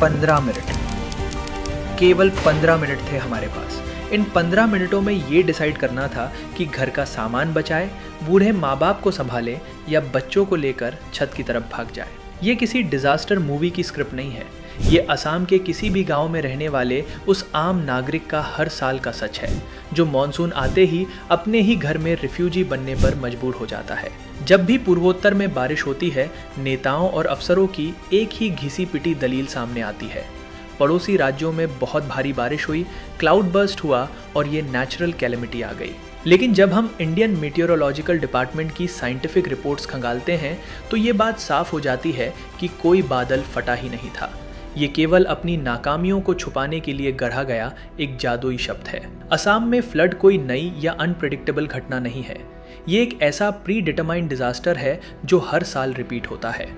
15 minute, केवल 15 minute थे हमारे पास। इन 15 मिनटों में ये डिसाइड करना था कि घर का सामान बचाए, बूढ़े माँ बाप को संभाले या बच्चों को लेकर छत की तरफ भाग जाए। ये किसी डिजास्टर मूवी की स्क्रिप्ट नहीं है, ये असम के किसी भी गांव में रहने वाले उस आम नागरिक का हर साल का सच है, जो मॉनसून आते ही अपने ही घर में रिफ्यूजी बनने पर मजबूर हो जाता है। जब भी पूर्वोत्तर में बारिश होती है, नेताओं और अफसरों की एक ही घिसी पिटी दलील सामने आती है। पड़ोसी राज्यों में बहुत भारी बारिश हुई, क्लाउड बर्स्ट हुआ और ये नेचुरल कैलेमिटी आ गई। लेकिन जब हम इंडियन मीटियोरोलॉजिकल डिपार्टमेंट की साइंटिफिक रिपोर्ट्स खंगालते हैं तो ये बात साफ हो जाती है कि कोई बादल फटा ही नहीं था। ये केवल अपनी नाकामियों को छुपाने के लिए गढ़ा गया एक जादुई शब्द है। असम में फ्लड कोई नई या अनप्रेडिक्टेबल घटना नहीं है, ये एक ऐसा प्री डिटरमाइंड डिजास्टर है जो हर साल रिपीट होता है।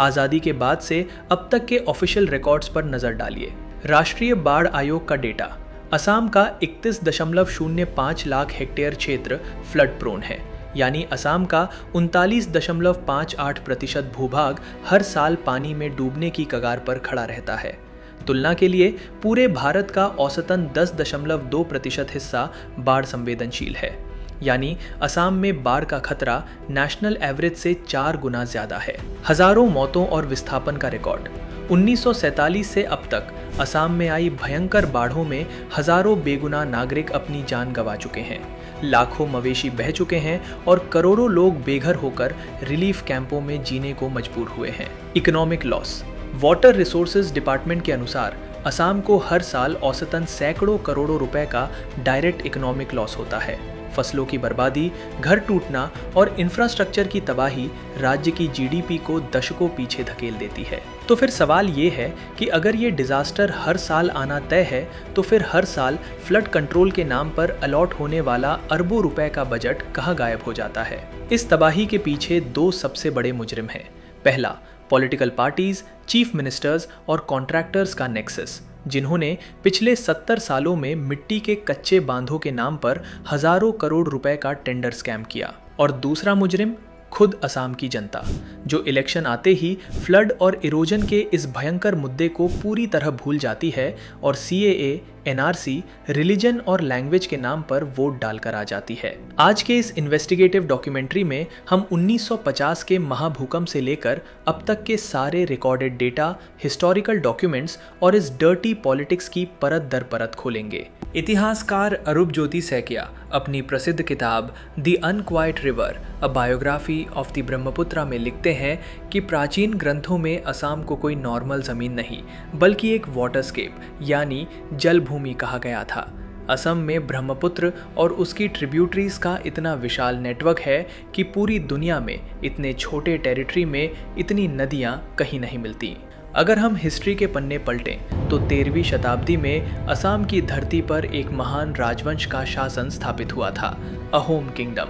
आज़ादी के बाद से अब तक के ऑफिशियल रिकॉर्ड्स पर नज़र डालिए। राष्ट्रीय बाढ़ आयोग का डेटा, असम का 31.05 लाख हेक्टेयर क्षेत्र फ्लड प्रोन है, यानी असम का 39.58% भूभाग हर साल पानी में डूबने की कगार पर खड़ा रहता है। तुलना के लिए पूरे भारत का औसतन 10.2% हिस्सा बाढ़ संवेदनशील है, यानी असम में बाढ़ का खतरा नेशनल एवरेज से 4 गुना ज्यादा है। हजारों मौतों और विस्थापन का रिकॉर्ड, 1947 से अब तक असम में आई भयंकर बाढ़ों में हजारों बेगुनाह नागरिक अपनी जान गंवा चुके हैं, लाखों मवेशी बह चुके हैं और करोड़ों लोग बेघर होकर रिलीफ कैंपों में जीने को मजबूर हुए हैं। Economic loss, water resources department के अनुसार असम को हर साल औसतन सैकड़ों करोड़ों रुपए का डायरेक्ट इकोनॉमिक लॉस होता है। फसलों की बर्बादी, घर टूटना और इंफ्रास्ट्रक्चर की तबाही राज्य की जीडीपी को दशकों पीछे धकेल देती है। तो फिर सवाल ये है कि अगर ये डिजास्टर हर साल आना तय है तो फिर हर साल फ्लड कंट्रोल के नाम पर अलॉट होने वाला अरबों रुपए का बजट कहाँ गायब हो जाता है? इस तबाही के पीछे 2 सबसे बड़े मुजरिम हैं। पहला, पॉलिटिकल पार्टीज, चीफ मिनिस्टर्स और कॉन्ट्रैक्टर्स का नेक्सस, जिन्होंने पिछले 70 सालों में मिट्टी के कच्चे बांधों के नाम पर हजारों करोड़ रुपए का टेंडर स्कैम किया। और दूसरा मुजरिम खुद असम की जनता, जो इलेक्शन आते ही फ्लड और इरोजन के इस भयंकर मुद्दे को पूरी तरह भूल जाती है और सीएए, एनआरसी, रिलीजन और लैंग्वेज के नाम पर वोट डालकर आ जाती है। आज के इस इन्वेस्टिगेटिव डॉक्यूमेंट्री में हम 1950 के महाभूकंप से लेकर अब तक के सारे रिकॉर्डेड डेटा, हिस्टोरिकल डॉक्यूमेंट्स और इस डर्टी पॉलिटिक्स की परत दर परत खोलेंगे। इतिहासकार अरूप ज्योति सैकिया अपनी प्रसिद्ध किताब the unquiet river, a biography of the Brahmaputra में लिखते हैं कि प्राचीन ग्रंथों में असम को कोई नॉर्मल जमीन नहीं बल्कि एक वाटरस्केप यानी जल भूमि कहा गया था। असम में ब्रह्मपुत्र और उसकी ट्रिब्यूटरीज का इतना विशाल नेटवर्क है कि पूरी दुनिया में इतने छोटे टेरिटरी में इतनी नदियाँ कहीं नहीं मिलती। अगर हम हिस्ट्री के पन्ने पलटें तो 13वीं शताब्दी में असम की धरती पर एक महान राजवंश का शासन स्थापित हुआ था, अहोम किंगडम।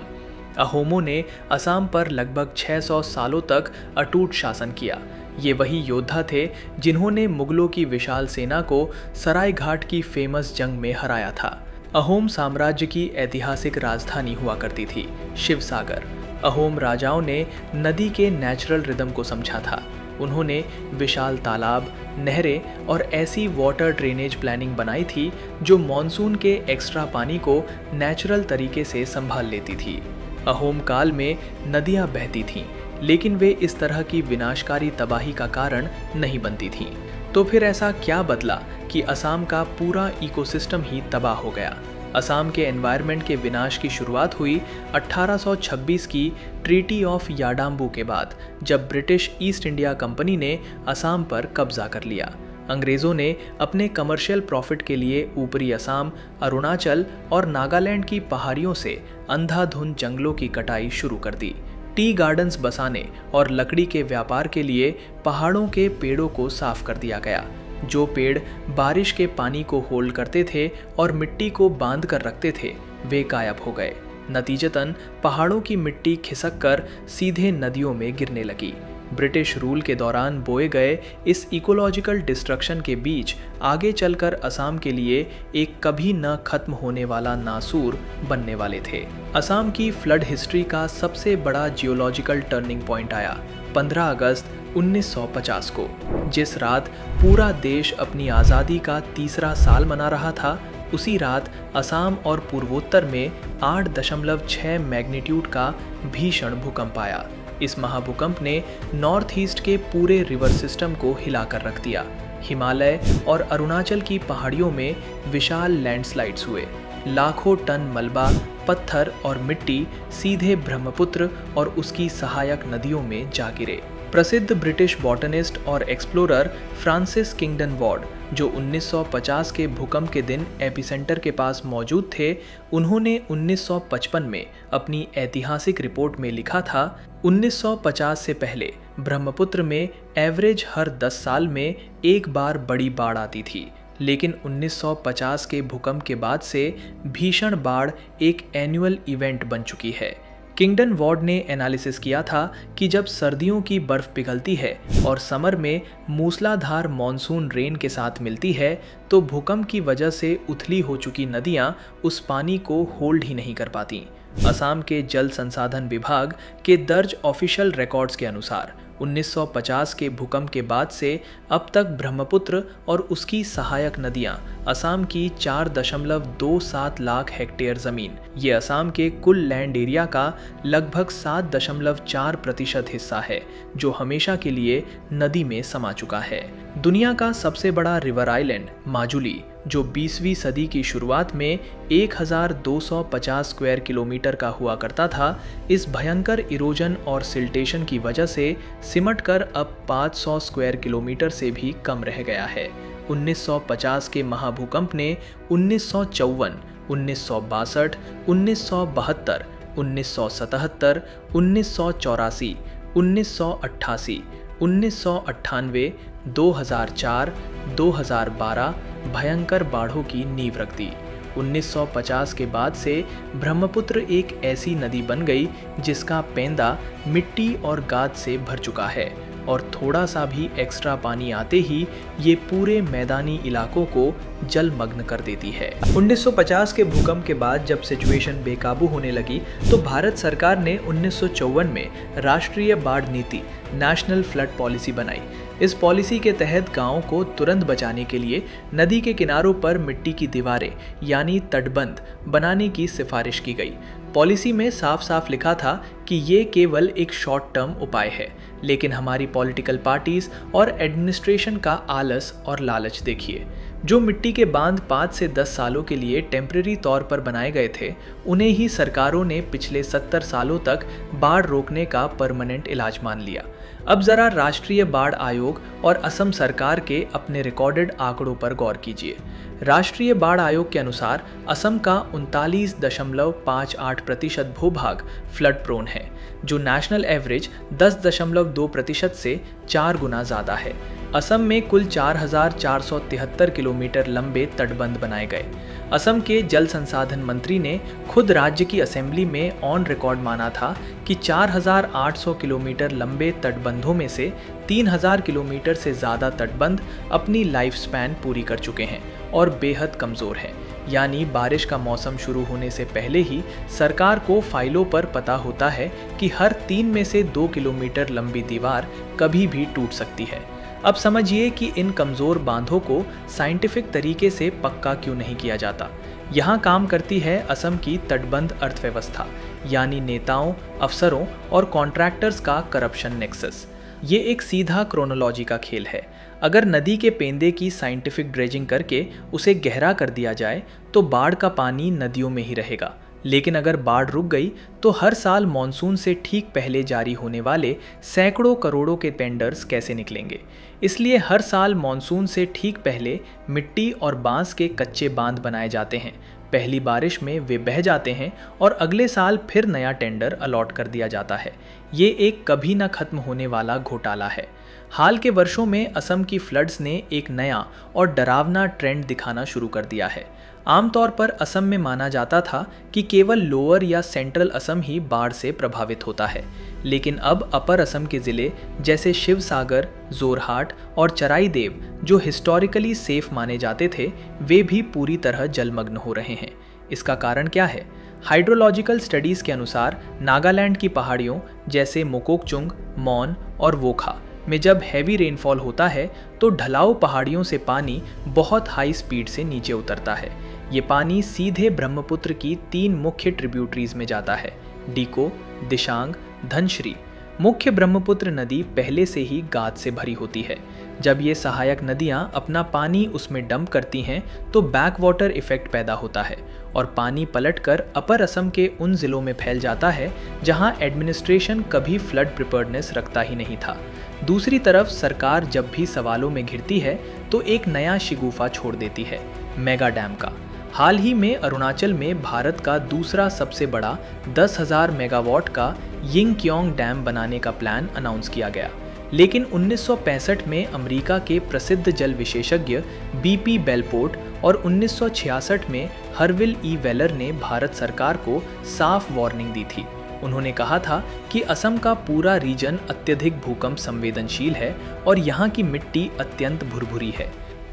अहोमों ने असम पर लगभग 600 सालों तक अटूट शासन किया। ये वही योद्धा थे जिन्होंने मुगलों की विशाल सेना को सरायघाट की फेमस जंग में हराया था। अहोम साम्राज्य की ऐतिहासिक राजधानी हुआ करती थी शिवसागर। अहोम राजाओं ने नदी के नेचुरल रिदम को समझा था। उन्होंने विशाल तालाब, नहरें और ऐसी वाटर ड्रेनेज प्लानिंग बनाई थी जो मॉनसून के एक्स्ट्रा पानी को नेचुरल तरीके से संभाल लेती थी। अहोम काल में नदियां बहती थीं, लेकिन वे इस तरह की विनाशकारी तबाही का कारण नहीं बनती थीं। तो फिर ऐसा क्या बदला कि असम का पूरा इकोसिस्टम ही तबाह हो गया? असम के एनवायरनमेंट के विनाश की शुरुआत हुई 1826 की ट्रीटी ऑफ याडाम्बू के बाद, जब ब्रिटिश ईस्ट इंडिया कंपनी ने असम पर कब्जा कर लिया। अंग्रेज़ों ने अपने कमर्शियल प्रॉफिट के लिए ऊपरी असम, अरुणाचल और नागालैंड की पहाड़ियों से अंधाधुंध जंगलों की कटाई शुरू कर दी। टी गार्डन्स बसाने और लकड़ी के व्यापार के लिए पहाड़ों के पेड़ों को साफ कर दिया गया। जो पेड़ बारिश के पानी को होल्ड करते थे और मिट्टी को बांध कर रखते थे, वे गायब हो गए। नतीजतन पहाड़ों की मिट्टी खिसक कर सीधे नदियों में गिरने लगी। ब्रिटिश रूल के दौरान बोए गए इस इकोलॉजिकल डिस्ट्रक्शन के बीच आगे चलकर असम के लिए एक कभी न खत्म होने वाला नासूर बनने वाले थे। असम की फ्लड हिस्ट्री का सबसे बड़ा जियोलॉजिकल टर्निंग पॉइंट आया 15 अगस्त 1950 को, जिस रात पूरा देश अपनी आज़ादी का तीसरा साल मना रहा था। उसी रात असम और पूर्वोत्तर में 8.6 मैग्नीट्यूड का भीषण भूकंप आया। इस महाभूकंप ने नॉर्थ ईस्ट के पूरे रिवर सिस्टम को हिलाकर रख दिया। हिमालय और अरुणाचल की पहाड़ियों में विशाल लैंडस्लाइड्स हुए। लाखों टन मलबा, पत्थर और मिट्टी सीधे ब्रह्मपुत्र और उसकी सहायक नदियों में जा गिरे। प्रसिद्ध ब्रिटिश बॉटनिस्ट और एक्सप्लोरर फ्रांसिस किंगडन वार्ड, जो 1950 के भूकंप के दिन एपिसेंटर के पास मौजूद थे, उन्होंने 1955 में अपनी ऐतिहासिक रिपोर्ट में लिखा था, 1950 से पहले ब्रह्मपुत्र में एवरेज हर 10 साल में एक बार बड़ी बाढ़ आती थी, लेकिन 1950 के भूकंप के बाद से भीषण बाढ़ एक एनुअल इवेंट बन चुकी है। किंगडन वार्ड ने एनालिसिस किया था कि जब सर्दियों की बर्फ पिघलती है और समर में मूसलाधार मॉनसून रेन के साथ मिलती है, तो भूकंप की वजह से उथली हो चुकी नदियां उस पानी को होल्ड ही नहीं कर पाती। असम के जल संसाधन विभाग के दर्ज ऑफिशियल रिकॉर्ड्स के अनुसार 1950 के भूकंप के बाद से अब तक ब्रह्मपुत्र और उसकी सहायक नदियां असम की 4.27 लाख हेक्टेयर जमीन, ये असम के कुल लैंड एरिया का लगभग 7.4% हिस्सा है, जो हमेशा के लिए नदी में समा चुका है। दुनिया का सबसे बड़ा रिवर आइलैंड माजुली, जो 20वीं सदी की शुरुआत में 1250 स्क्वायर किलोमीटर का हुआ करता था, इस भयंकर इरोजन और सिल्टेशन की वजह से सिमटकर अब 500 स्क्वायर किलोमीटर से भी कम रह गया है। 1950 के महाभूकंप ने 1954, 1962, 1972, 1977, 1984, 1988, 1998, 2004, 2012 भयंकर बाढ़ों की नींव रख दी। 1950 के बाद से ब्रह्मपुत्र एक ऐसी नदी बन गई जिसका पेंदा मिट्टी और गाद से भर चुका है, और थोड़ा सा भी एक्स्ट्रा पानी आते ही ये पूरे मैदानी इलाकों को जलमग्न कर देती है। 1950 के भूकंप के बाद जब सिचुएशन बेकाबू होने लगी, तो भारत सरकार ने 1954 में राष्ट्रीय बाढ़ नीति नेशनल फ्लड पॉलिसी बनाई। इस पॉलिसी के तहत गांवों को तुरंत बचाने के लिए नदी के किनारों पर मिट्टी की दीवारें यानी तटबंध बनाने की सिफारिश की गई। पॉलिसी में साफ साफ लिखा था कि ये केवल एक शॉर्ट टर्म उपाय है, लेकिन हमारी पॉलिटिकल पार्टीज और एडमिनिस्ट्रेशन का आलस और लालच देखिए। जो मिट्टी के बांध 5 से 10 सालों के लिए टेम्परेरी तौर पर बनाए गए थे, उन्हें ही सरकारों ने पिछले 70 सालों तक बाढ़ रोकने का परमानेंट इलाज मान लिया। अब जरा राष्ट्रीय बाढ़ आयोग और असम सरकार के अपने रिकॉर्डेड आंकड़ों पर गौर कीजिए। राष्ट्रीय बाढ़ आयोग के अनुसार असम का 39.58% भूभाग फ्लड प्रोन है, जो नेशनल एवरेज 10.2% से 4 गुना ज़्यादा है। असम में कुल 4,473 किलोमीटर लंबे तटबंध बनाए गए। असम के जल संसाधन मंत्री ने खुद राज्य की असेंबली में ऑन रिकॉर्ड माना था कि 4,800 किलोमीटर लंबे तटबंधों में से 3,000 किलोमीटर से ज़्यादा तटबंध अपनी लाइफ स्पैन पूरी कर चुके हैं और बेहद कमज़ोर हैं। यानी बारिश का मौसम शुरू होने से पहले ही सरकार को फाइलों पर पता होता है कि हर 3 में से 2 किलोमीटर लंबी दीवार कभी भी टूट सकती है। अब समझिए कि इन कमज़ोर बांधों को साइंटिफिक तरीके से पक्का क्यों नहीं किया जाता। यहाँ काम करती है असम की तटबंध अर्थव्यवस्था, यानी नेताओं, अफसरों और कॉन्ट्रैक्टर्स का करप्शन नेक्सस। ये एक सीधा क्रोनोलॉजी का खेल है। अगर नदी के पेंदे की साइंटिफिक ड्रेजिंग करके उसे गहरा कर दिया जाए तो बाढ़ का पानी नदियों में ही रहेगा, लेकिन अगर बाढ़ रुक गई तो हर साल मॉनसून से ठीक पहले जारी होने वाले सैकड़ों करोड़ों के टेंडर्स कैसे निकलेंगे। इसलिए हर साल मॉनसून से ठीक पहले मिट्टी और बांस के कच्चे बांध बनाए जाते हैं। पहली बारिश में वे बह जाते हैं और अगले साल फिर नया टेंडर अलॉट कर दिया जाता है। ये एक कभी न खत्म होने वाला घोटाला है। हाल के वर्षों में असम की फ्लड्स ने एक नया और डरावना ट्रेंड दिखाना शुरू कर दिया है। आमतौर पर असम में माना जाता था कि केवल लोअर या सेंट्रल असम ही बाढ़ से प्रभावित होता है, लेकिन अब अपर असम के ज़िले जैसे शिवसागर, जोरहाट और चराई देव, जो हिस्टोरिकली सेफ माने जाते थे, वे भी पूरी तरह जलमग्न हो रहे हैं। इसका कारण क्या है? हाइड्रोलॉजिकल स्टडीज़ के अनुसार नागालैंड की पहाड़ियों जैसे मोकोकचुंग, मौन और वोखा में जब हैवी रेनफॉल होता है तो ढलाऊ पहाड़ियों से पानी बहुत हाई स्पीड से नीचे उतरता है। ये पानी सीधे ब्रह्मपुत्र की 3 मुख्य ट्रिब्यूटरीज में जाता है, डीको, दिशांग, धनश्री। मुख्य ब्रह्मपुत्र नदी पहले से ही गाद से भरी होती है। जब ये सहायक नदियां अपना पानी उसमें डंप करती हैं तो बैक वाटर इफेक्ट पैदा होता है और पानी पलटकर अपर असम के उन जिलों में फैल जाता है जहां एडमिनिस्ट्रेशन कभी फ्लड प्रिपेयर्डनेस रखता ही नहीं था। दूसरी तरफ सरकार जब भी सवालों में घिरती है तो एक नया शिगुफा छोड़ देती है, मेगा डैम का। हाल ही में अरुणाचल में भारत का दूसरा सबसे बड़ा 10,000 मेगावाट का यिंगक्योंग डैम बनाने का प्लान अनाउंस किया गया, लेकिन 1965 में अमेरिका के प्रसिद्ध जल विशेषज्ञ बीपी बेलपोर्ट और 1966 में हरविल ई वेलर ने भारत सरकार को साफ वार्निंग दी थी। उन्होंने कहा था कि असम का पूरा रीजन अत्यधिक भूकंप संवेदनशील है और यहाँ की मिट्टी अत्यंत भुरभुरी है।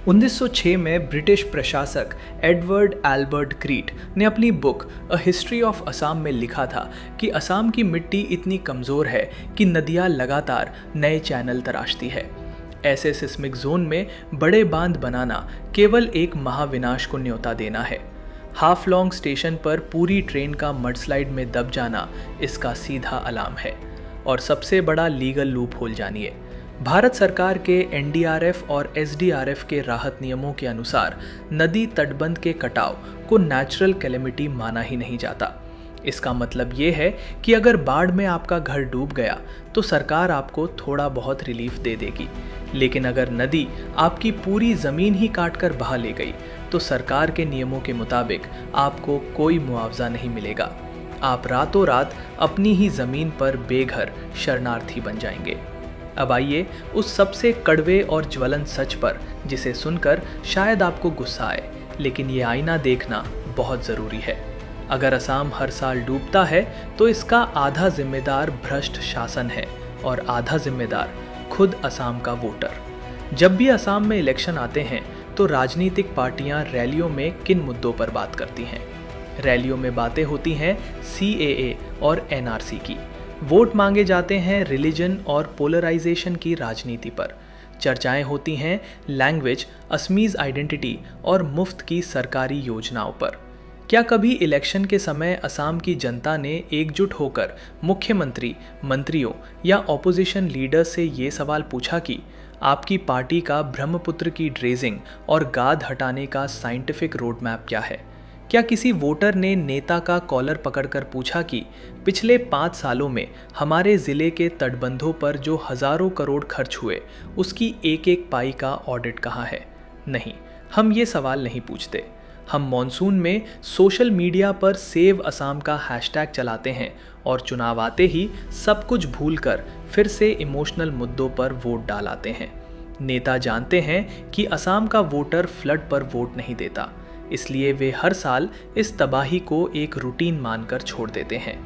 1906 में ब्रिटिश प्रशासक एडवर्ड एल्बर्ट क्रीट ने अपनी book a history of Assam में लिखा था कि असम की मिट्टी इतनी कमज़ोर है कि नदियाँ लगातार नए चैनल तराशती है। ऐसे सिस्मिक जोन में बड़े बांध बनाना केवल एक महाविनाश को न्योता देना है। हाफलॉन्ग स्टेशन पर पूरी ट्रेन का मडस्लाइड में दब जाना इसका सीधा अलार्म है। और सबसे बड़ा लीगल लूप होल जानिए, भारत सरकार के एनडीआरएफ और एसडीआरएफ के राहत नियमों के अनुसार नदी तटबंध के कटाव को नेचुरल कैलेमिटी माना ही नहीं जाता। इसका मतलब ये है कि अगर बाढ़ में आपका घर डूब गया तो सरकार आपको थोड़ा बहुत रिलीफ दे देगी, लेकिन अगर नदी आपकी पूरी ज़मीन ही काट कर बहा ले गई तो सरकार के नियमों के मुताबिक आपको कोई मुआवजा नहीं मिलेगा। आप रातों रात अपनी ही ज़मीन पर बेघर शरणार्थी बन जाएंगे। अब आइए उस सबसे कड़वे और ज्वलंत सच पर, जिसे सुनकर शायद आपको गुस्सा आए, लेकिन ये आईना देखना बहुत ज़रूरी है। अगर असम हर साल डूबता है तो इसका आधा जिम्मेदार भ्रष्ट शासन है और आधा जिम्मेदार खुद असम का वोटर। जब भी असम में इलेक्शन आते हैं तो राजनीतिक पार्टियां रैलियों में किन मुद्दों पर बात करती हैं? रैलियों में बातें होती हैं CAA और NRC की। वोट मांगे जाते हैं रिलीजन और पोलराइजेशन की राजनीति पर। चर्चाएं होती हैं लैंग्वेज, असमीज आइडेंटिटी और मुफ्त की सरकारी योजनाओं पर। क्या कभी इलेक्शन के समय असम की जनता ने एकजुट होकर मुख्यमंत्री, मंत्रियों या ऑपोजिशन लीडर से ये सवाल पूछा कि आपकी पार्टी का ब्रह्मपुत्र की ड्रेजिंग और गाद हटाने का साइंटिफिक रोड मैप क्या है? क्या किसी वोटर ने नेता का कॉलर पकड़कर पूछा कि पिछले 5 सालों में हमारे ज़िले के तटबंधों पर जो हज़ारों करोड़ खर्च हुए उसकी एक एक पाई का ऑडिट कहाँ है? नहीं, हम ये सवाल नहीं पूछते। हम मॉनसून में सोशल मीडिया पर सेव असम का हैशटैग चलाते हैं और चुनाव आते ही सब कुछ भूलकर फिर से इमोशनल मुद्दों पर वोट डाल आते हैं। नेता जानते हैं कि असम का वोटर फ्लड पर वोट नहीं देता, इसलिए वे हर साल इस तबाही को एक रूटीन मानकर छोड़ देते हैं।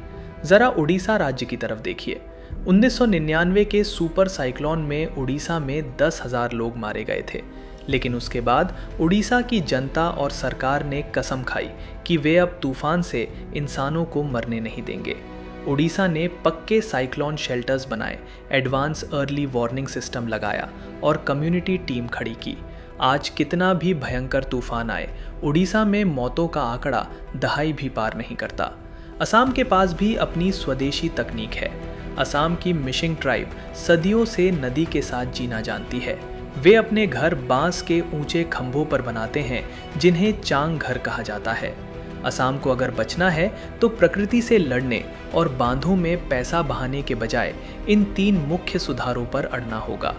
ज़रा उड़ीसा राज्य की तरफ देखिए। 1999 के सुपर साइक्लोन में उड़ीसा में 10,000 लोग मारे गए थे, लेकिन उसके बाद उड़ीसा की जनता और सरकार ने कसम खाई कि वे अब तूफान से इंसानों को मरने नहीं देंगे। उड़ीसा ने पक्के साइक्लोन शेल्टर्स बनाए, एडवांस अर्ली वार्निंग सिस्टम लगाया और कम्युनिटी टीम खड़ी की। आज कितना भी भयंकर तूफान आए, उड़ीसा में मौतों का आंकड़ा दहाई भी पार नहीं करता। असम के पास भी अपनी स्वदेशी तकनीक है। असम की मिशिंग ट्राइब सदियों से नदी के साथ जीना जानती है। वे अपने घर बांस के ऊंचे खंभों पर बनाते हैं, जिन्हें चांग घर कहा जाता है। असम को अगर बचना है तो प्रकृति से लड़ने और बांधों में पैसा बहाने के बजाय इन 3 मुख्य सुधारों पर अड़ना होगा।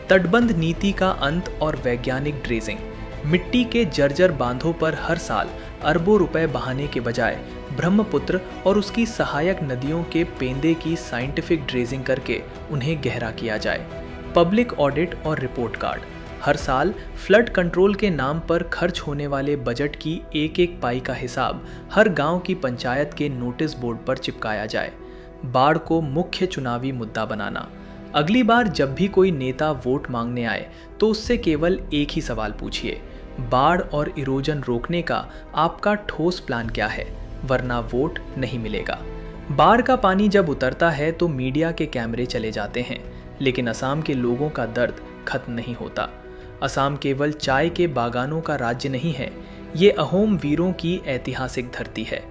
तटबंध नीति का अंत और वैज्ञानिक ड्रेजिंग। मिट्टी के जर्जर बांधों पर हर साल अरबों रुपए बहाने के बजाय ब्रह्मपुत्र और उसकी सहायक नदियों के पेंदे की साइंटिफिक ड्रेजिंग करके उन्हें गहरा किया जाए। पब्लिक ऑडिट और रिपोर्ट कार्ड। हर साल फ्लड कंट्रोल के नाम पर खर्च होने वाले बजट की एक एक पाई का हिसाब हर गांव की पंचायत के नोटिस बोर्ड पर चिपकाया जाए। बाढ़ को मुख्य चुनावी मुद्दा बनाना। अगली बार जब भी कोई नेता वोट मांगने आए तो उससे केवल एक ही सवाल पूछिए, बाढ़ और इरोजन रोकने का आपका ठोस प्लान क्या है, वरना वोट नहीं मिलेगा। बाढ़ का पानी जब उतरता है तो मीडिया के कैमरे चले जाते हैं, लेकिन असम के लोगों का दर्द खत्म नहीं होता। असम केवल चाय के बागानों का राज्य नहीं है, ये अहोम वीरों की ऐतिहासिक धरती है।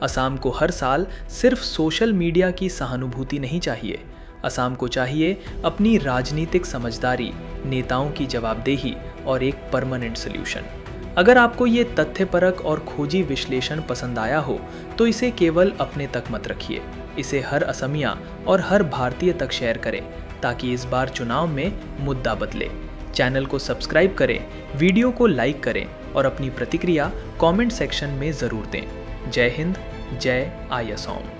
असम को हर साल सिर्फ सोशल मीडिया की सहानुभूति नहीं चाहिए, असम को चाहिए अपनी राजनीतिक समझदारी, नेताओं की जवाबदेही और एक परमानेंट सॉल्यूशन। अगर आपको ये तथ्यपरक और खोजी विश्लेषण पसंद आया हो तो इसे केवल अपने तक मत रखिए, इसे हर असमिया और हर भारतीय तक शेयर करें ताकि इस बार चुनाव में मुद्दा बदले। चैनल को सब्सक्राइब करें, वीडियो को लाइक करें और अपनी प्रतिक्रिया कमेंट सेक्शन में ज़रूर दें। जय हिंद, जय आई असम।